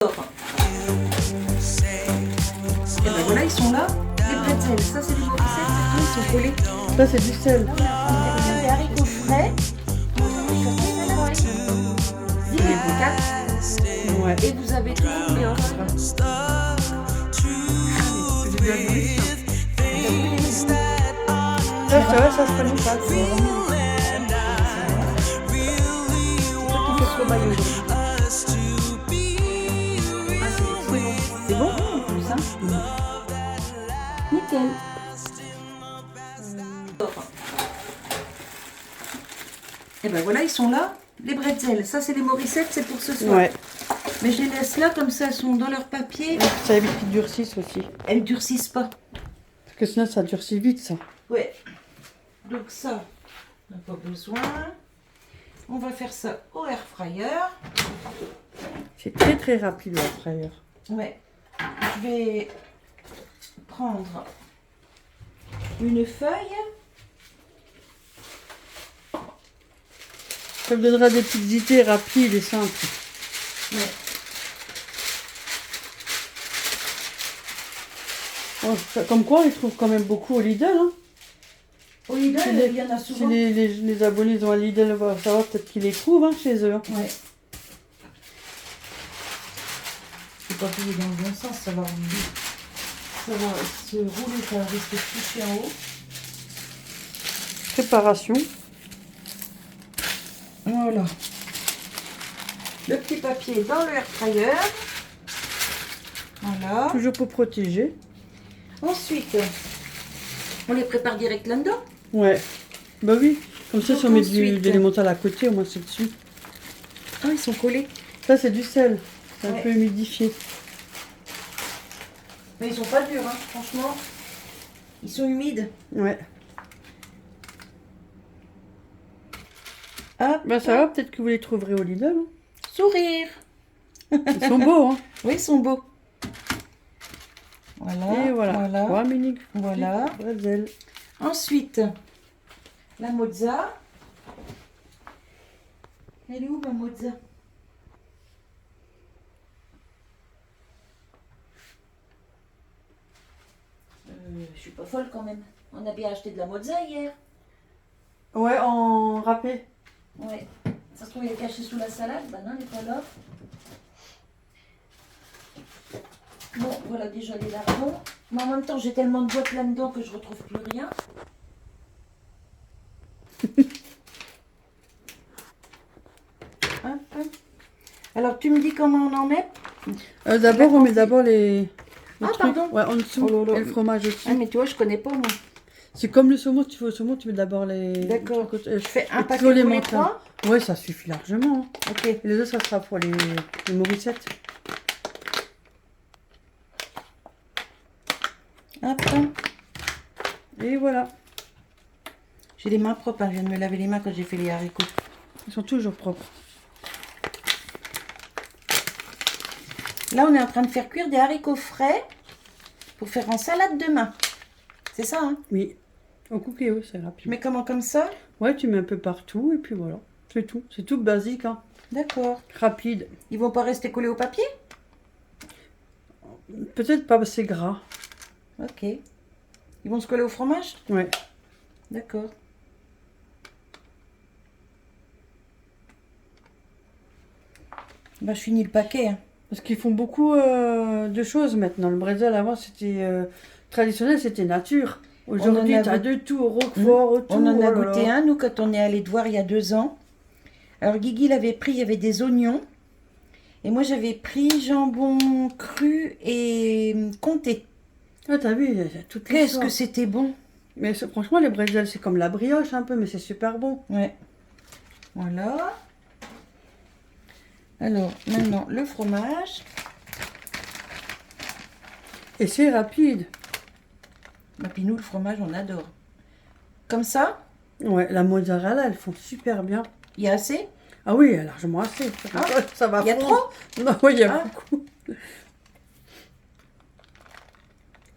Et ben voilà, ils sont là. Les bretzels, ça c'est des morissettes, c'est tout, ils sont collés. Ça c'est du sel. Des haricots frais. 10 mètres 4. Ouais. Et vous avez tout les offres. C'est bien joli, ça. Ça, c'est vrai, ça se connaît pas. C'est vraiment... Toi qui fais trop maillot. C'est bon En plus, hein. Nickel. Et ben voilà, ils sont là. Les bretzels, ça c'est les morissettes, c'est pour ce soir. Ouais. Mais je les laisse là, comme ça elles sont dans leur papier. Ça évite qu'ils durcissent aussi. Elles durcissent pas. Parce que sinon, ça durcit vite, ça. Ouais. Donc ça, on n'a pas besoin. On va faire ça au air fryer. C'est très très rapide, la frayeur. Ouais. Je vais prendre une feuille. Ça me donnera des petites idées rapides et simples. Ouais. Oh, comme quoi, on les trouve quand même beaucoup au Lidl. Hein. Au Lidl, Si il y en a Si souvent. les abonnés ont un Lidl, on va savoir peut-être qu'ils les trouvent hein, chez eux. Hein. Ouais. Je vais pas plier dans le bon sens, ça va se rouler, ça va rester touché en haut. Préparation. Voilà. Le petit papier dans le air fryer. Voilà. Toujours pour protéger. Ensuite, on les prépare direct là-dedans. Ouais. Bah oui. Comme ça, Donc si on met ensuite- de l'élémental à côté, au moins c'est dessus. Ah, ils sont collés. Ça, c'est du sel. C'est un Ouais. peu humidifié. Mais ils sont pas durs, hein. Franchement. Ils sont humides. Ouais. Hop. Bah ça va, peut-être que vous les trouverez au Lidl. Hein. Sourire. Ils sont beaux, hein. Oui, ils sont beaux. Voilà. Et voilà. Voilà. 3 minutes. Voilà. Bretzel. Ensuite, la mozza. Elle est où ma mozza? Je suis pas folle quand même. On a bien acheté de la mozza hier. Ouais, en râpé. Ouais. Ça se trouve, il est caché sous la salade. Bah non, il n'est pas là. Bon, voilà déjà les lardons. Mais en même temps, j'ai tellement de boîtes là-dedans que je retrouve plus rien. Hop. Alors, tu me dis comment on en met? D'abord, on met d'abord les Ah, trucs. pardon. Ouais, en dessous. Oh là là. Et le fromage au-dessus. Ah, mais tu vois, je connais pas moi. C'est comme le saumon. Si tu veux au saumon, tu mets d'abord les... D'accord. trucs au- Je fais un et paquet toujours pour les mentales. trois. Ouais, ça suffit largement. Hein. Ok. Et les autres, ça sera pour les morissettes. Hop. Et voilà. J'ai les mains propres. Hein. Je viens de me laver les mains quand j'ai fait les haricots. Ils sont toujours propres. Là, on est en train de faire cuire des haricots frais pour faire en salade demain. C'est ça, hein? Oui. Au cookéo, c'est Je rapide. mets comment comme ça? Ouais, tu mets un peu partout et puis voilà. C'est tout. C'est tout basique. Hein. D'accord. Rapide. Ils vont pas rester collés au papier? Peut-être pas assez gras. Ok. Ils vont se coller au fromage? Ouais. D'accord. Bah, je finis le paquet. Hein. Parce qu'ils font beaucoup de choses maintenant. Le bretzel avant c'était traditionnel, c'était nature. Aujourd'hui, On en a tu as goûté- de tout, au roquefort, au tout. On en a oh là goûté là. un, nous, quand on est allé te voir il y a 2 ans. Alors, Guigui l'avait pris, il y avait des oignons. Et moi, j'avais pris jambon cru et comté. Ah, t'as vu, il y a toutes les Qu'est-ce sortes. que c'était bon! Mais franchement, les bretzels, c'est comme la brioche un peu, mais c'est super bon. Ouais. Voilà. Alors, maintenant, le fromage. Et c'est rapide. Bah, puis nous, le fromage, on adore. Comme ça, Ouais, la mozzarella, elles font super bien. il y a assez? Ah oui, largement assez. Ah, ça va il y a fondre. Non, oui, il y a Ah. beaucoup.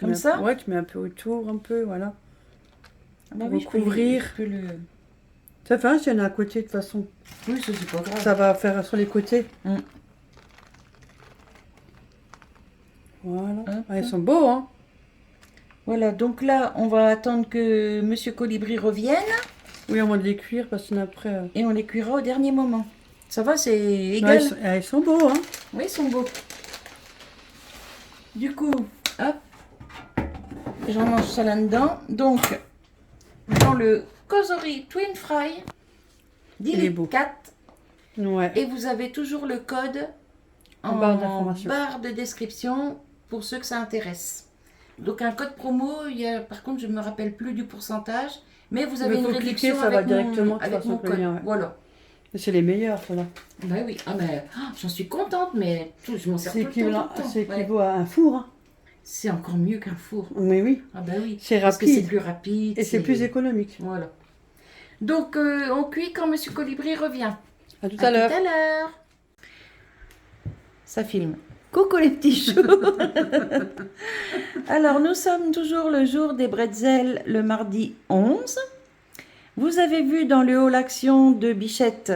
Comme Mais- ça? Ouais, tu mets un peu autour, un peu, voilà. Ah bah Pour oui, je peux recouvrir. je peux le... Ça fait un, s'il y en a à côté, de toute façon. Oui, ça, c'est pas grave. Ça va faire sur les côtés. Mm. Voilà. Hop. Ah, ils sont beaux, hein. Voilà, donc là, on va attendre que Monsieur Colibri revienne Oui, on va les cuire parce qu'après... et on les cuira au dernier moment. Ça va, c'est Ouais, égal. ils sont beaux, hein. Oui, ils sont beaux. Du coup, hop, j'en mange ça là-dedans. Donc, dans le Causerie Twin Fry, Il est beau. 4. Ouais. Et vous avez toujours le code En barre d'information. barre de description pour ceux que ça intéresse. Donc un code promo, par contre je ne me rappelle plus du pourcentage, mais vous avez Mais une faut cliquer, réduction ça va avec directement, tu avec vas mon sur le code. lien, ouais. Voilà. C'est les meilleurs, ceux-là. Bah oui, j'en suis contente, mais je m'en sers tout C'est le temps. Tout le temps. Ouais. équivaut à un four, hein. C'est encore mieux qu'un four. Mais oui. Ah bah oui. C'est Parce que c'est rapide. plus rapide. Et c'est plus économique. Voilà. Donc on cuit quand Monsieur Colibri revient. À tout à l'heure. Tout à l'heure. Ça filme. Coucou les petits choux. Alors, nous sommes toujours le jour des bretzels, le mardi 11. Vous avez vu dans le haul action de Bichette,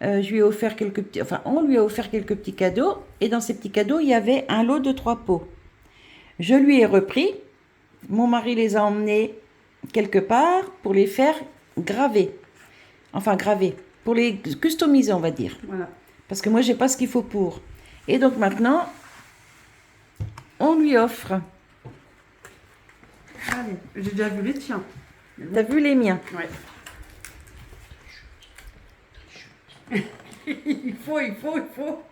je lui ai offert quelques petits, enfin, on lui a offert quelques petits cadeaux. Et dans ces petits cadeaux, il y avait un lot de 3 pots. Je lui ai repris. Mon mari les a emmenés quelque part pour les faire graver. Enfin, graver. Pour les customiser, on va dire. Voilà. Parce que moi, j'ai pas ce qu'il faut pour. Et donc maintenant, on lui offre. Allez, j'ai déjà vu les tiens. T'as vu les miens? Ouais. il faut.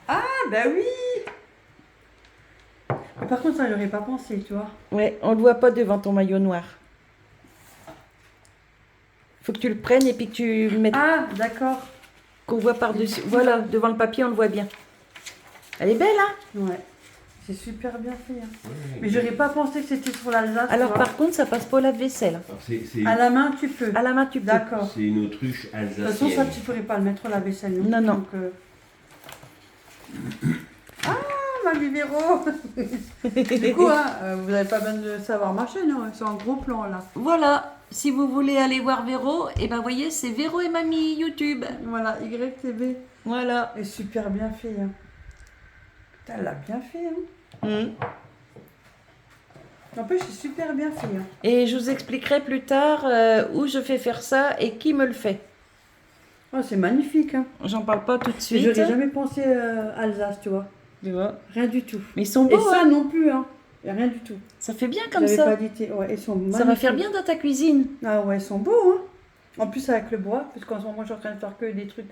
Ah, bah oui. Mais par contre, ça, j'aurais pas pensé, tu vois. Ouais, on le voit pas devant ton maillot noir. Faut que tu le prennes et puis que tu le mettes, Ah, d'accord. qu'on voit par-dessus. Voilà, devant le papier, on le voit bien. Elle est belle, hein? Ouais. C'est super bien fait. Hein. Mais j'aurais pas pensé que c'était sur l'Alsace. Alors, tu vois. par contre, ça passe pas au lave-vaisselle. Alors, c'est À la main, tu peux. À la main, tu peux. D'accord. c'est une autruche De toute façon, alsacienne. ça, tu pourrais pas le mettre à la vaisselle. Non, non. Donc, Ah, Mamie Véro. Du coup, hein, vous n'avez pas besoin de savoir marcher, non? C'est en gros plan, là. Voilà. Si vous voulez aller voir Véro, et ben voyez, c'est Véro et Mamie YouTube. Voilà, YTV. Voilà. Et super bien fait. Hein. Putain, elle l'a bien fait. Hein. En plus, c'est super bien fait. Hein. Et je vous expliquerai plus tard où je fais faire ça et qui me le fait. Oh, c'est magnifique. Hein. J'en parle pas tout de Et suite. j'aurais jamais pensé Alsace, tu vois. Tu vois. Rien du tout. Mais ils sont Et beaux, ça hein. non plus. Hein. Y a rien du tout. Ça fait bien comme J'avais ça. pas dit. Ouais, ils sont magnifiques. Ça va faire bien dans ta cuisine. Ah ouais, ils sont beaux. Hein. En plus, avec le bois, parce qu'en ce moment, je suis en train de faire que des trucs.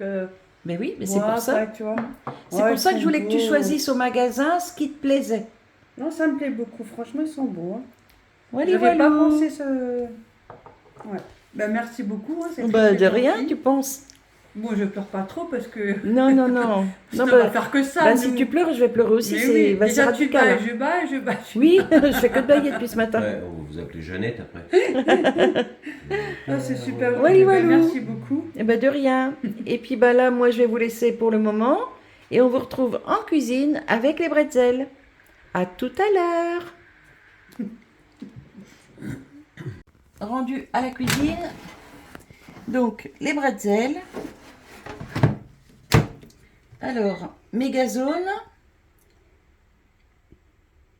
Mais oui, mais c'est bois, pour ça. ouais, tu vois. C'est Ouais, pour ça ils que je sont voulais que tu beaux. choisisses au magasin ce qui te plaisait. Non, ça me plaît beaucoup. Franchement, ils sont beaux. Hein. Wally J'avais pas walou. pensé ce. Ouais. Ben, merci beaucoup. Hein, c'est très, Bah, très de rien, gentil. tu penses. Bon, je pleure pas trop parce que. Non, non, non. Je non ne bah, pas faire que ça. bah, si nous. tu pleures, je vais pleurer aussi. Mais C'est oui, vas-y, déjà, tu radical. bats, hein. je bats. Oui, je fais que de bailler depuis ce matin. Ouais, on vous appelez Jeannette après. Ah, c'est super. Wally Ben, walou. merci beaucoup. Eh ben de rien. Et puis bah là, moi, je vais vous laisser pour le moment. Et on vous retrouve en cuisine avec les bretzels. À tout à l'heure. Rendu à la cuisine. Donc, les bretzels. Alors, mégazone.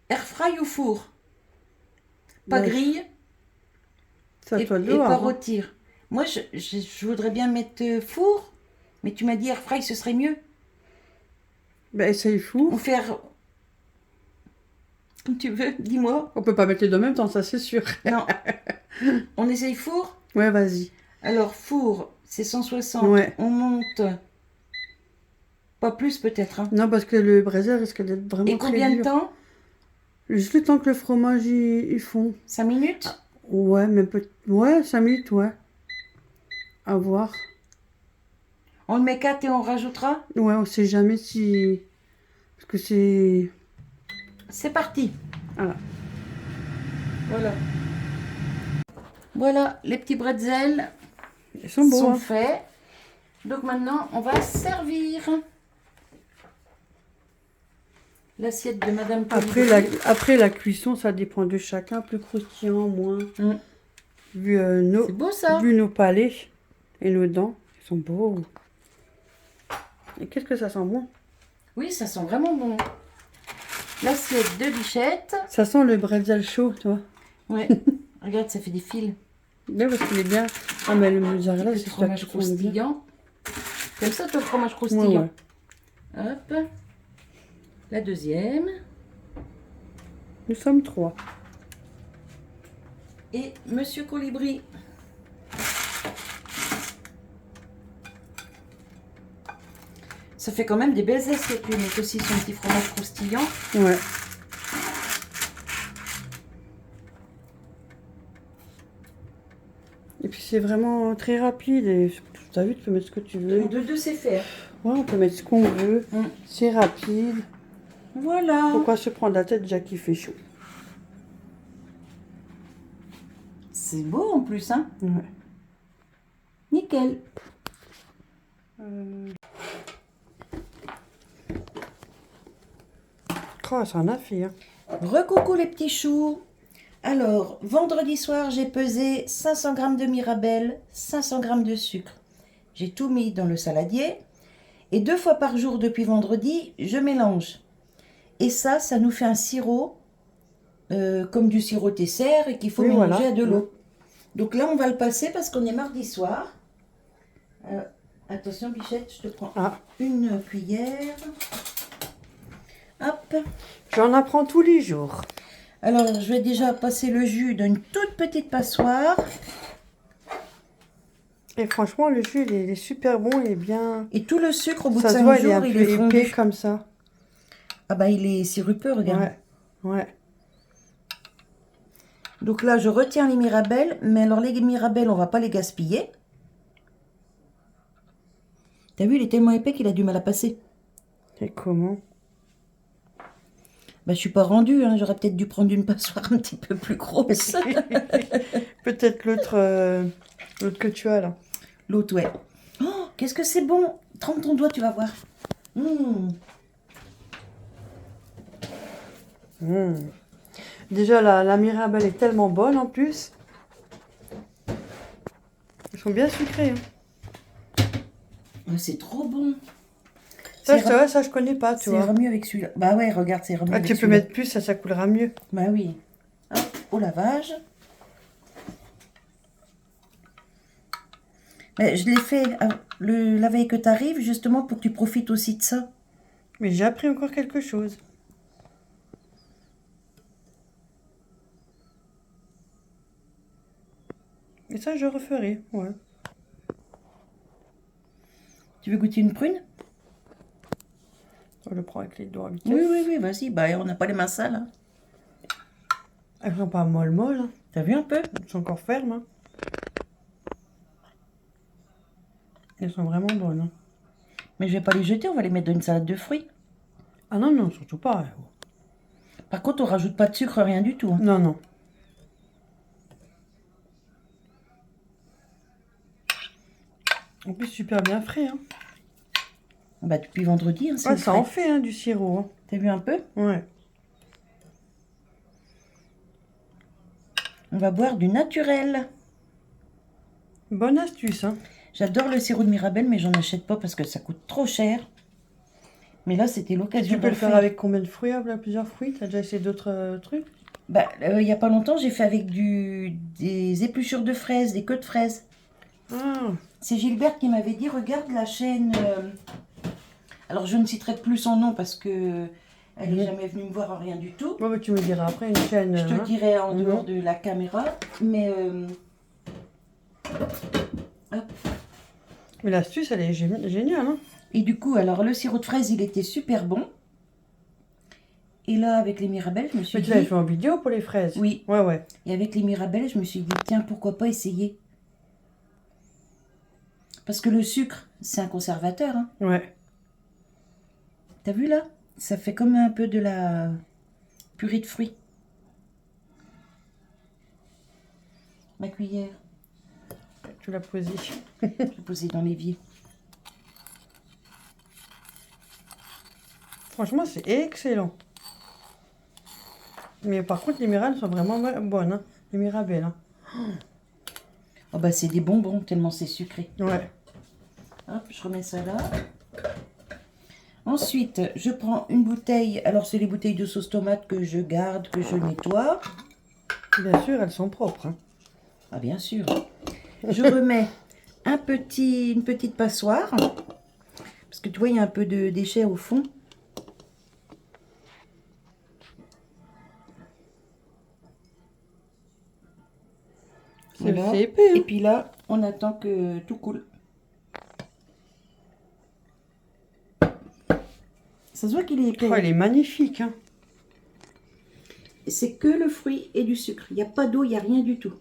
Airfry ou four? Pas Ben, grille C'est à et, toi de et voir. pas hein. rôtir. Moi, je voudrais bien mettre four, mais tu m'as dit airfry, ce serait mieux. Ben, essaye fou. Ou faire comme tu veux, dis-moi. On peut pas mettre les deux en même temps, ça c'est sûr. Non. On essaye four. Ouais, vas-y. Alors, four, c'est 160. Ouais. On monte. Pas plus peut-être. Hein. Non, parce que le braisier risque d'être vraiment Et très combien de dur. temps? Juste le temps que le fromage ils fond. 5 minutes? Ouais, mais ouais, 5 minutes, ouais. À voir. On le met 4 et on rajoutera? Ouais, on sait jamais si. Parce que c'est. C'est parti. Voilà. Voilà. Voilà, les petits bretzels Ils sont beaux. sont Hein. faits. Donc maintenant, on va servir. L'assiette de Madame Après Colibri. après la cuisson, ça dépend de chacun, plus croustillant, moins. Mm. Vu, C'est beau ça. vu nos palais et nos dents, ils sont beaux. Et qu'est-ce que ça sent bon? Oui, ça sent vraiment bon. L'assiette de Bichette. Ça sent le bretzel chaud, toi. Ouais. Regarde, ça fait des fils. Bien parce qu'il est bien. Ah, mais le mozzarella, Le c'est ça fromage qui font le bien. croustillant. Comme ça, toi, le fromage Ouais, croustillant. ouais. Hop. La deuxième. Nous sommes 3. Et Monsieur Colibri. Ça fait quand même des belles assiettes, lui, mais aussi son petit fromage croustillant. Ouais. Et puis c'est vraiment très rapide. Et t'as vu, tu peux mettre ce que tu veux. De deux, c'est fait. Ouais, on peut mettre ce qu'on veut. Mm. C'est rapide. Voilà. Pourquoi se prendre la tête déjà qu'il fait chaud? C'est beau en plus, hein. Ouais. Nickel. Oh, ça en a fait, hein. Recoucou les petits choux. Alors, vendredi soir, j'ai pesé 500 g de Mirabelle, 500 g de sucre. J'ai tout mis dans le saladier. Et 2 fois par jour depuis vendredi, je mélange. Et ça nous fait un sirop, comme du sirop Tesser, et qu'il faut Oui, mélanger voilà. à de l'eau. Donc là, on va le passer parce qu'on est mardi soir. Attention, Bichette, je te prends une cuillère. Hop. J'en apprends tous les jours. Alors, je vais déjà passer le jus dans une toute petite passoire. Et franchement, le jus, il est super bon, il est bien... Et tout le sucre, au bout de Ça se 5 voit, jours, il est un peu fondu. épais comme ça. Ah bah, il est sirupeux, regarde. Ouais, ouais. Donc là, je retiens les mirabelles. Mais alors, les mirabelles, on va pas les gaspiller. T'as vu, il est tellement épais qu'il a du mal à passer. Et comment? Bah, je suis pas rendue, hein. J'aurais peut-être dû prendre une passoire un petit peu plus grosse. Peut-être l'autre que tu as là. L'autre, ouais. Oh, qu'est-ce que c'est bon. Trempe ton doigt, tu vas voir. Déjà, la Mirabelle est tellement bonne en plus. Ils sont bien sucrés. Hein. Oh, c'est trop bon. Ça, je connais pas, tu vois. Ça ira mieux avec celui-là. Bah ouais, regarde, ça ira mieux avec Tu peux celui-là. mettre plus, ça coulera mieux. Bah oui. Hop, au lavage. Mais je l'ai fait la veille que tu arrives, justement pour que tu profites aussi de ça. Mais j'ai appris encore quelque chose. Et ça, je referai, ouais. Tu veux goûter une prune? On le prend avec les doigts à vitesse. Oui, vas-y. Bah, on n'a pas les mains sales. Hein. Elles sont pas molles. Hein. T'as vu un peu? Elles sont encore fermes. Hein. Elles sont vraiment bonnes. Hein. Mais je vais pas les jeter, on va les mettre dans une salade de fruits. Ah non, non, surtout pas. Par contre, on rajoute pas de sucre, rien du tout. Hein. Non, non. En plus, super bien frais. Hein. Bah, depuis vendredi, hein, ça en fait hein, du sirop. Hein. T'as vu un peu? Ouais. On va boire du naturel. Bonne astuce. Hein. J'adore le sirop de Mirabelle, mais j'en achète pas parce que ça coûte trop cher. Mais là, c'était l'occasion. Tu peux le faire avec combien de fruits? Avec plusieurs fruits? T'as déjà essayé d'autres trucs? Bah, il y a pas longtemps, j'ai fait avec des épluchures de fraises, des queues de fraises. Ah. C'est Gilbert qui m'avait dit, regarde la chaîne... Alors, je ne citerai plus son nom parce que elle n'est jamais venue me voir, rien du tout. Bon, bah, tu me diras après une chaîne. Je te le dirai en dehors de la caméra. Mais... Hop. Mais l'astuce, elle est géniale. Hein. Et du coup, alors, le sirop de fraise, il était super bon. Et là, avec les mirabelles, je me suis dit... Mais tu l'avais fait en vidéo pour les fraises? Oui. Ouais, ouais. Et avec les mirabelles, je me suis dit, tiens, pourquoi pas essayer? Parce que le sucre, c'est un conservateur. Hein. Ouais. T'as vu là? Ça fait comme un peu de la purée de fruits. Ma cuillère. Tu l'as posée. Je vais poser dans l'évier. Franchement, c'est excellent. Mais par contre, les mirabelles sont vraiment bonnes. Hein. Les mirabelles. Hein. Oh bah c'est des bonbons tellement c'est sucré. Ouais. Hop, je remets ça là. Oh, Ensuite, je prends une bouteille. Alors, c'est les bouteilles de sauce tomate que je garde, que je nettoie. Bien sûr, elles sont propres. Hein. Ah, bien sûr. Je remets une petite passoire. Parce que tu vois, il y a un peu de déchets au fond. Voilà. C'est épais. Hein. Et puis là, on attend que tout coule. Ça se voit qu'il est épais. Oh, il est magnifique. Hein. C'est que le fruit et du sucre. Il n'y a pas d'eau, il n'y a rien du tout.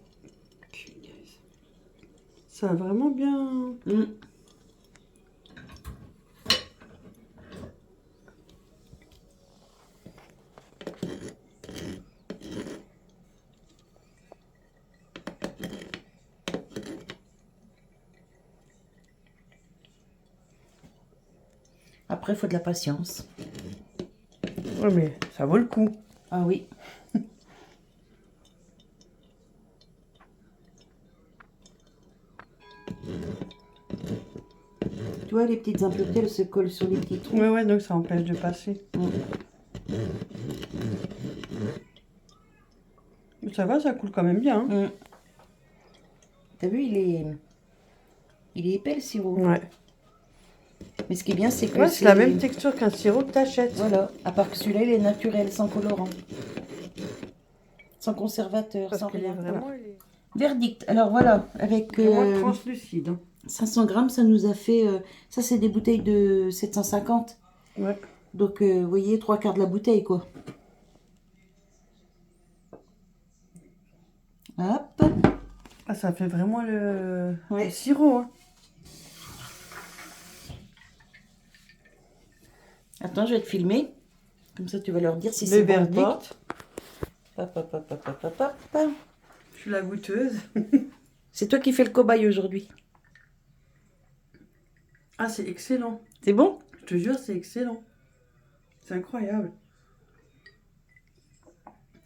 Ça a vraiment bien... Mm. Après, il faut de la patience. Oui, mais ça vaut le coup. Ah oui. Tu vois, les petites impuretés, elles se collent sur les petits trous. Oui, ouais, donc ça empêche de passer. Mais ça va, ça coule quand même bien. Hein. T'as vu, il est épais le sirop. Ouais. Mais ce qui est bien, c'est que Ouais, c'est la même texture qu'un sirop que t'achètes. Voilà. À part que celui-là, il est naturel, sans colorant. Sans conservateur, Parce sans qu'il est rien. vraiment... Voilà. Verdict. Alors voilà, avec Vraiment translucide. Hein. 500 grammes, ça nous a fait... ça, c'est des bouteilles de 750. Ouais. Donc, vous voyez, 3/4 de la bouteille, quoi. Hop. Ah, ça fait vraiment le Ouais. sirop. Hein. Attends, je vais te filmer. Comme ça, tu vas leur dire si Le c'est bon ou verdict. pas. Hop, hop, hop, hop, hop, hop, hop. Je suis la goûteuse. C'est toi qui fais le cobaye aujourd'hui. Ah, c'est excellent. C'est bon? Je te jure, c'est excellent. C'est incroyable.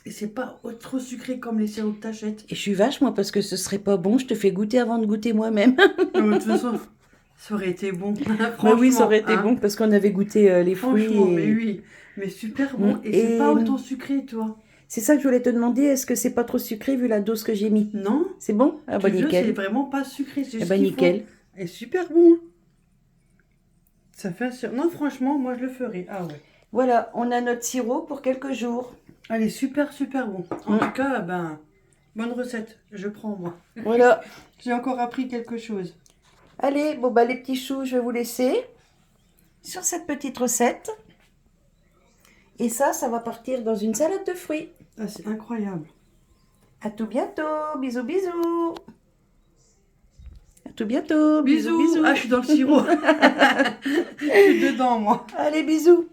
Et c'est pas trop sucré comme les sirops que t'achètes. Et je suis vache, moi, parce que ce serait pas bon. Je te fais goûter avant de goûter moi-même. Non, mais de toute façon, ça aurait été bon. Bah oui, ça aurait été hein. bon parce qu'on avait goûté les fruits. Franchement, Et... mais oui. Mais super bon. Et c'est pas autant sucré, toi. C'est ça que je voulais te demander. Est-ce que c'est pas trop sucré vu la dose que j'ai mis? Non. C'est bon? Ah bah Je te jure, c'est nickel. vraiment pas sucré. C'est Eh juste bah qu'il nickel. faut. Et super bon. Hein. Ça fait un... Non, franchement, moi, je le ferai. Ah ouais. Voilà, on a notre sirop pour quelques jours. Elle est super, super bon. En tout cas, ben, bonne recette. Je prends, moi. Voilà. J'ai encore appris quelque chose. Allez, bon bah les petits choux, je vais vous laisser sur cette petite recette. Et ça va partir dans une salade de fruits. Ah, c'est incroyable. À tout bientôt. Bisous, bisous. À tout bientôt. Bisous, bisous. Ah, je suis dans le sirop. Je suis dedans, moi. Allez, bisous.